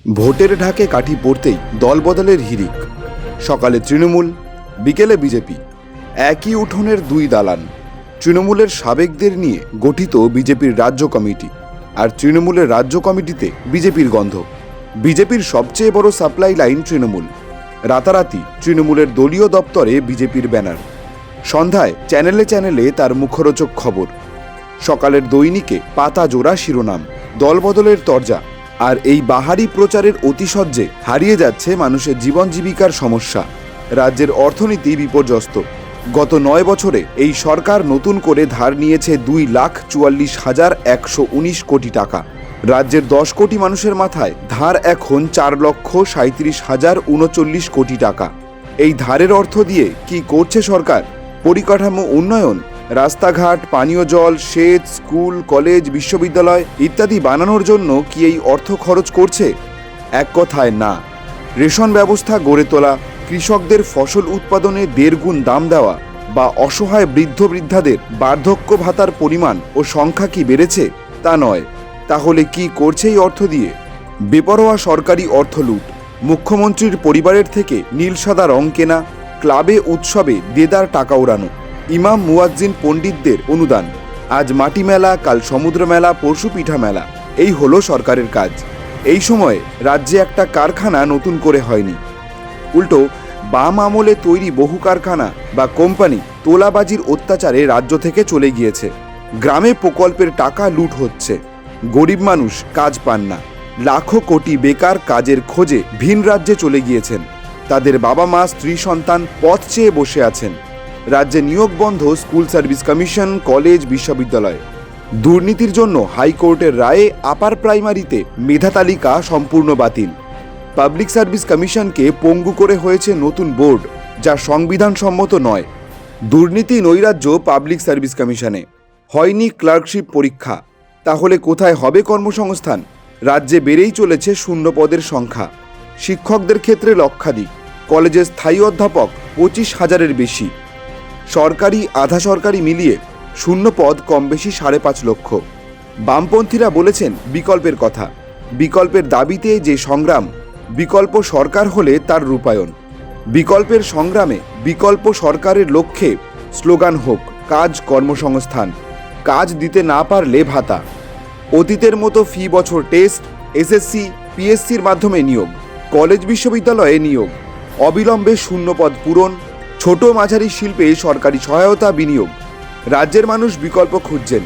ভোটের ঢাকে কাঠি পড়তেই দলবদলের হিড়িক। সকালে তৃণমূল, বিকেলে বিজেপি। একই উঠোনের দুই দালান। তৃণমূলের সাবেকদের নিয়ে গঠিত বিজেপির রাজ্য কমিটি, আর তৃণমূলের রাজ্য কমিটিতে বিজেপির গন্ধ। বিজেপির সবচেয়ে বড় সাপ্লাই লাইন তৃণমূল। রাতারাতি তৃণমূলের দলীয় দপ্তরে বিজেপির ব্যানার। সন্ধ্যায় চ্যানেলে চ্যানেলে তার মুখরোচক খবর। সকালের দৈনিকে পাতা জোড়া শিরোনাম, দলবদলের তরজা। আর এই বাহারি প্রচারের অতিশয্যে হারিয়ে যাচ্ছে মানুষের জীবন জীবিকার সমস্যা। রাজ্যের অর্থনীতি বিপর্যস্ত। গত 9 বছরে এই সরকার নতুন করে ধার নিয়েছে 2,44,119 কোটি টাকা। রাজ্যের 10 কোটি মানুষের মাথায় ধার এখন 4,37,039 কোটি টাকা। এই ধারের অর্থ দিয়ে কি করছে সরকার? পরিকাঠামো উন্নয়ন, রাস্তাঘাট, পানীয় জল, সেচ, স্কুল, কলেজ, বিশ্ববিদ্যালয় ইত্যাদি বানানোর জন্য কি এই অর্থ খরচ করছে? এক কথায় না। রেশন ব্যবস্থা গড়ে তোলা, কৃষকদের ফসল উৎপাদনে 1.5 গুণ দাম দেওয়া, বা অসহায় বৃদ্ধ বৃদ্ধাদের বার্ধক্য ভাতার পরিমাণ ও সংখ্যা কি বেড়েছে? তা নয়। তাহলে কি করছে এই অর্থ দিয়ে? বেপরোয়া সরকারি অর্থ লুট, মুখ্যমন্ত্রীর পরিবারের থেকে নীল সাদা রং কেনা, ক্লাবে উৎসবে দেদার টাকা ওড়ানো, ইমাম মুয়াজ্জিন পণ্ডিতদের অনুদান। আজ মাটি মেলা, কাল সমুদ্র মেলা, পরশু পিঠা মেলা। এই হলো সরকারের কাজ। এই সময়ে রাজ্যে একটা কারখানা নতুন করে হয়নি। উল্টো বাম আমলে তৈরি বহু কারখানা বা কোম্পানি তোলাবাজির অত্যাচারে রাজ্য থেকে চলে গিয়েছে। গ্রামে প্রকল্পের টাকা লুট হচ্ছে। গরিব মানুষ কাজ পান না। লাখো কোটি বেকার কাজের খোঁজে ভিন রাজ্যে চলে গিয়েছেন। তাদের বাবা মা, স্ত্রী সন্তান পথ চেয়ে বসে আছেন। রাজ্যে নিয়োগ বন্ধ স্কুল সার্ভিস কমিশন, কলেজ, বিশ্ববিদ্যালয়। দুর্নীতির জন্য হাইকোর্টের রায়ে আপার প্রাইমারিতে মেধা তালিকা সম্পূর্ণ বাতিল। পাবলিক সার্ভিস কমিশনকে পঙ্গু করে হয়েছে নতুন বোর্ড, যা সংবিধানসম্মত নয়। দুর্নীতি নৈরাজ্য পাবলিক সার্ভিস কমিশনে। হয়নি ক্লার্কশিপ পরীক্ষা। তাহলে কোথায় হবে কর্মসংস্থান? রাজ্যে বেড়েই চলেছে শূন্য পদের সংখ্যা। শিক্ষকদের ক্ষেত্রে লক্ষাধিক, কলেজে স্থায়ী অধ্যাপক 25,000-এর বেশি। সরকারি আধা সরকারি মিলিয়ে শূন্য পদ কম বেশি 5.5 লক্ষ। বামপন্থীরা বলেছেন বিকল্পের কথা। বিকল্পের দাবিতে যে সংগ্রাম, বিকল্প সরকার হলে তার রূপায়ণ। বিকল্পের সংগ্রামে বিকল্প সরকারের লক্ষ্যে স্লোগান হোক কাজ, কর্মসংস্থান। কাজ দিতে না পারলে ভাতা। অতীতের মতো ফি বছর টেস্ট, এসএসসি, পিএসসির মাধ্যমে নিয়োগ। কলেজ বিশ্ববিদ্যালয়ে নিয়োগ। অবিলম্বে শূন্যপদ পূরণ। ছোট মাঝারি শিল্পে সরকারি সহায়তা, বিনিয়োগ। রাজ্যের মানুষ বিকল্প খুঁজছেন।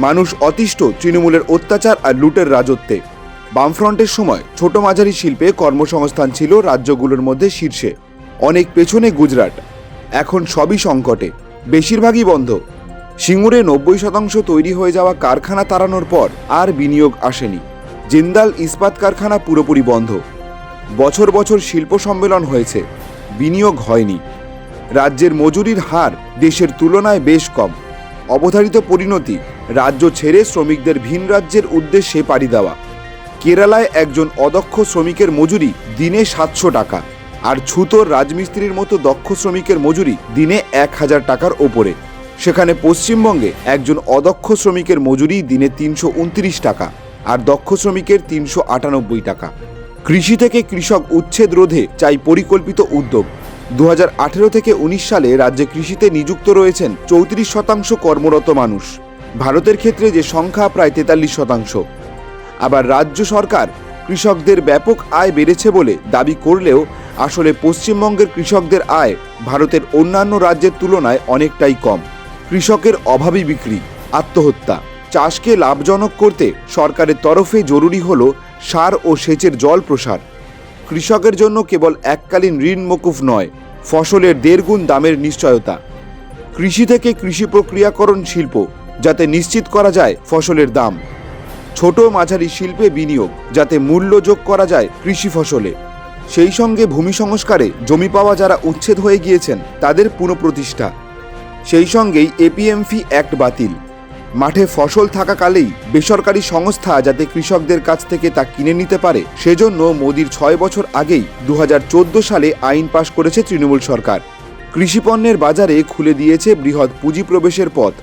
মানুষ অতিষ্ঠ তৃণমূলের অত্যাচার আর লুটের রাজত্বে। বামফ্রন্টের সময় ছোট মাঝারি শিল্পে কর্মসংস্থান ছিল রাজ্যগুলোর মধ্যে শীর্ষে। অনেক পেছনে গুজরাট। এখন সবই সংকটে, বেশিরভাগই বন্ধ। সিঙ্গুরে 90% তৈরি হয়ে যাওয়া কারখানা তাড়ানোর পর আর বিনিয়োগ আসেনি। জিন্দাল ইস্পাত কারখানা পুরোপুরি বন্ধ। বছর বছর শিল্প সম্মেলন হয়েছে, বিনিয়োগ হয়নি। রাজ্যের মজুরির হার দেশের তুলনায় বেশ কম। অবধারিত পরিণতি, রাজ্য ছেড়ে শ্রমিকদের ভিন রাজ্যের উদ্দেশ্যে পাড়ি দেওয়া। কেরালায় একজন অদক্ষ শ্রমিকের মজুরি দিনে 700 টাকা, আর ছুতোর রাজমিস্ত্রির মতো দক্ষ শ্রমিকের মজুরি দিনে 1000 টাকার ওপরে। সেখানে পশ্চিমবঙ্গে একজন অদক্ষ শ্রমিকের মজুরি দিনে 329 টাকা, আর দক্ষ শ্রমিকের 398 টাকা। কৃষি থেকে কৃষক উচ্ছেদ রোধে চাই পরিকল্পিত উদ্যোগ। 2018 থেকে 19 সালে রাজ্যে কৃষিতে নিযুক্ত রয়েছেন 34% কর্মরত মানুষ। ভারতের ক্ষেত্রে যে সংখ্যা প্রায় 43%। আবার রাজ্য সরকার কৃষকদের ব্যাপক আয় বেড়েছে বলে দাবি করলেও আসলে পশ্চিমবঙ্গের কৃষকদের আয় ভারতের অন্যান্য রাজ্যের তুলনায় অনেকটাই কম। কৃষকের অভাবী বিক্রি, আত্মহত্যা। চাষকে লাভজনক করতে সরকারের তরফে জরুরি হল সার ও সেচের জল প্রসার। কৃষকের জন্য কেবল এককালীন ঋণ মকুফ নয়, ফসলের 1.5 গুণ দামের নিশ্চয়তা। কৃষি থেকে কৃষি প্রক্রিয়াকরণ শিল্প, যাতে নিশ্চিত করা যায় ফসলের দাম। ছোট মাঝারি শিল্পে বিনিয়োগ, যাতে মূল্য যোগ করা যায় কৃষি ফসলে। সেই সঙ্গে ভূমি সংস্কারে জমি পাওয়া যারা উচ্ছেদ হয়ে গিয়েছেন তাদের পুনঃপ্রতিষ্ঠা। সেই সঙ্গেই এপিএমসি অ্যাক্ট বাতিল। মাঠে ফসল থাকাকালেই বেসরকারি সংস্থা যাতে কৃষকদের কাছ থেকে তা কিনে নিতে পারে, সেজন্য মোদির 6 বছর আগেই 2014 সালে আইন পাশ করেছে তৃণমূল সরকার। কৃষিপণ্যের বাজারে খুলে দিয়েছে বৃহৎ পুঁজি প্রবেশের পথ।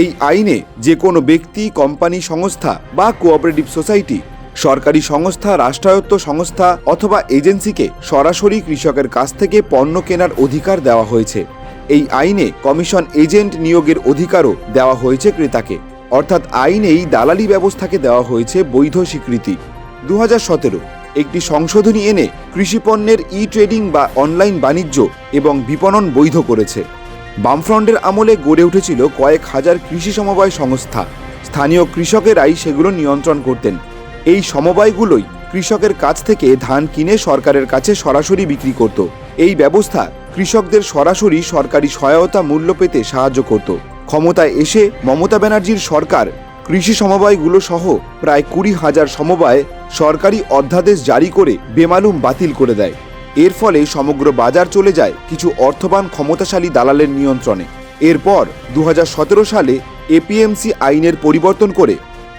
এই আইনে যে কোনো ব্যক্তি, কোম্পানি, সংস্থা বা কোঅপারেটিভ সোসাইটি সরকারি সংস্থা, রাষ্ট্রায়ত্ত সংস্থা অথবা এজেন্সিকে সরাসরি কৃষকের কাছ থেকে পণ্য কেনার অধিকার দেওয়া হয়েছে। এই আইনে কমিশন এজেন্ট নিয়োগের অধিকারও দেওয়া হয়েছে ক্রেতাকে, অর্থাৎ আইনেই দালালি ব্যবস্থাকে দেওয়া হয়েছে বৈধ স্বীকৃতি। 2017 একটি সংশোধনী এনে কৃষিপণ্যের ট্রেডিং বা অনলাইন বাণিজ্য এবং বিপণন বৈধ করেছে। বামফ্রন্টের আমলে গড়ে উঠেছিল কয়েক হাজার কৃষি সমবায় সংস্থা। স্থানীয় কৃষকেরাই সেগুলো নিয়ন্ত্রণ করতেন। এই সমবায়গুলোই কৃষকের কাছ থেকে ধান কিনে সরকারের কাছে সরাসরি বিক্রি করত। এই ব্যবস্থা কৃষকদের সরাসরি সরকারি সহায়তা মূল্য পেতে সাহায্য করত। ক্ষমতায় এসে মমতা ব্যানার্জির সরকার কৃষি সমবায়গুলো সহ প্রায় 20,000 সমবায় সরকারি অধ্যাদেশ জারি করে বেমালুম বাতিল করে দেয়। এর ফলে সমগ্র বাজার চলে যায় কিছু অর্থবান ক্ষমতাশালী দালালের নিয়ন্ত্রণে। এরপর 2017 সালে এপিএমসি আইনের পরিবর্তন করে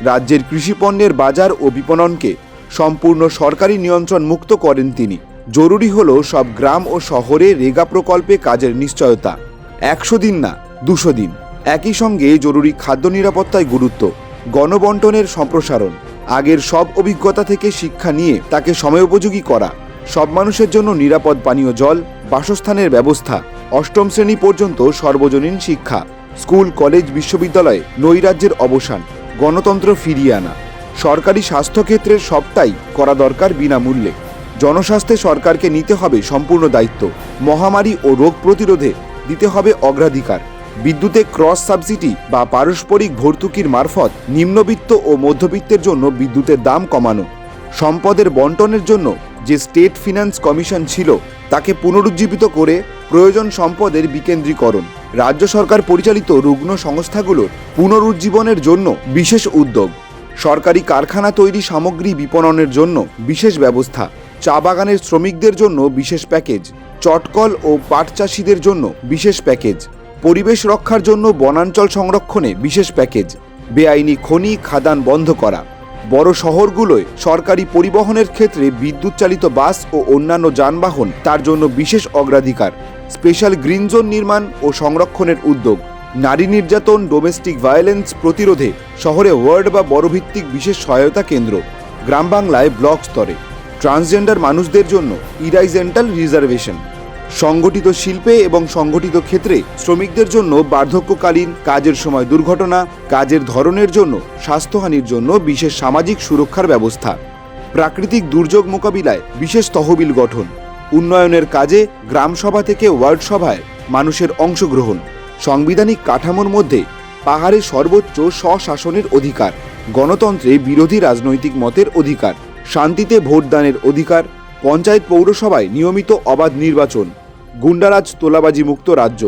রাজ্যের কৃষিপণ্যের বাজার ও বিপণনকে সম্পূর্ণ সরকারি নিয়ন্ত্রণ মুক্ত করেন তিনি। জরুরি হলো সব গ্রাম ও শহরে রেগা প্রকল্পে কাজের নিশ্চয়তা। 100 দিন না, 200 দিন। একই সঙ্গে জরুরি খাদ্য নিরাপত্তায় গুরুত্ব, গণবণ্টনের সম্প্রসারণ, আগের সব অভিজ্ঞতা থেকে শিক্ষা নিয়ে তাকে সময়োপযোগী করা, সব মানুষের জন্য নিরাপদ পানীয় জল, বাসস্থানের ব্যবস্থা, 8ম শ্রেণী পর্যন্ত সর্বজনীন শিক্ষা, স্কুল, কলেজ, বিশ্ববিদ্যালয়ে নৈরাজ্যের অবসান, গণতন্ত্র ফিরিয়ে আনা। সরকারি স্বাস্থ্যক্ষেত্রের সবটাই করা দরকার বিনামূল্যে। জনস্বাস্থ্যে সরকারকে নিতে হবে সম্পূর্ণ দায়িত্ব। মহামারী ও রোগ প্রতিরোধে দিতে হবে অগ্রাধিকার। বিদ্যুতে ক্রস সাবসিডি বা পারস্পরিক ভর্তুকির মারফত নিম্নবিত্ত ও মধ্যবিত্তের জন্য বিদ্যুতের দাম কমানো। সম্পদের বন্টনের জন্য যে স্টেট ফিন্যান্স কমিশন ছিল তাকে পুনরুজ্জীবিত করে প্রয়োজন সম্পদের বিকেন্দ্রীকরণ। রাজ্য সরকার পরিচালিত রুগ্ন সংস্থাগুলোর পুনরুজ্জীবনের জন্য বিশেষ উদ্যোগ। সরকারি কারখানা তৈরি সামগ্রী বিপণনের জন্য বিশেষ ব্যবস্থা। চা বাগানের শ্রমিকদের জন্য বিশেষ প্যাকেজ। চটকল ও পাট চাষিদের জন্য বিশেষ প্যাকেজ। পরিবেশ রক্ষার জন্য বনাঞ্চল সংরক্ষণে বিশেষ প্যাকেজ। বেআইনি খনি খাদান বন্ধ করা। বড় শহরগুলোয় সরকারি পরিবহনের ক্ষেত্রে বিদ্যুৎ চালিত বাস ও অন্যান্য যানবাহন তার জন্য বিশেষ অগ্রাধিকার। স্পেশাল গ্রিন জোন নির্মাণ ও সংরক্ষণের উদ্যোগ। নারী নির্যাতন, ডোমেস্টিক ভায়োলেন্স প্রতিরোধে শহরে ওয়ার্ড বা বড়ভিত্তিক বিশেষ সহায়তা কেন্দ্র। গ্রাম বাংলায় ব্লক স্তরে ট্রান্সজেন্ডার মানুষদের জন্য ইরাইজেন্টাল রিজার্ভেশন। সংগঠিত শিল্পে এবং সংগঠিত ক্ষেত্রে শ্রমিকদের জন্য বার্ধক্যকালীন, কাজের সময় দুর্ঘটনা, কাজের ধরনের জন্য স্বাস্থ্যহানির জন্য বিশেষ সামাজিক সুরক্ষার ব্যবস্থা। প্রাকৃতিক দুর্যোগ মোকাবিলায় বিশেষ তহবিল গঠন। উন্নয়নের কাজে গ্রাম সভা থেকে ওয়ার্ড সভায় মানুষের অংশগ্রহণ। সাংবিধানিক কাঠামোর মধ্যে পাহাড়ে সর্বোচ্চ স্বশাসনের অধিকার। গণতন্ত্রে বিরোধী রাজনৈতিক মতের অধিকার। শান্তিতে ভোটদানের অধিকার। পঞ্চায়েত পৌরসভায় নিয়মিত অবাধ নির্বাচন। গুন্ডারাজ, তোলাবাজি মুক্ত রাজ্য।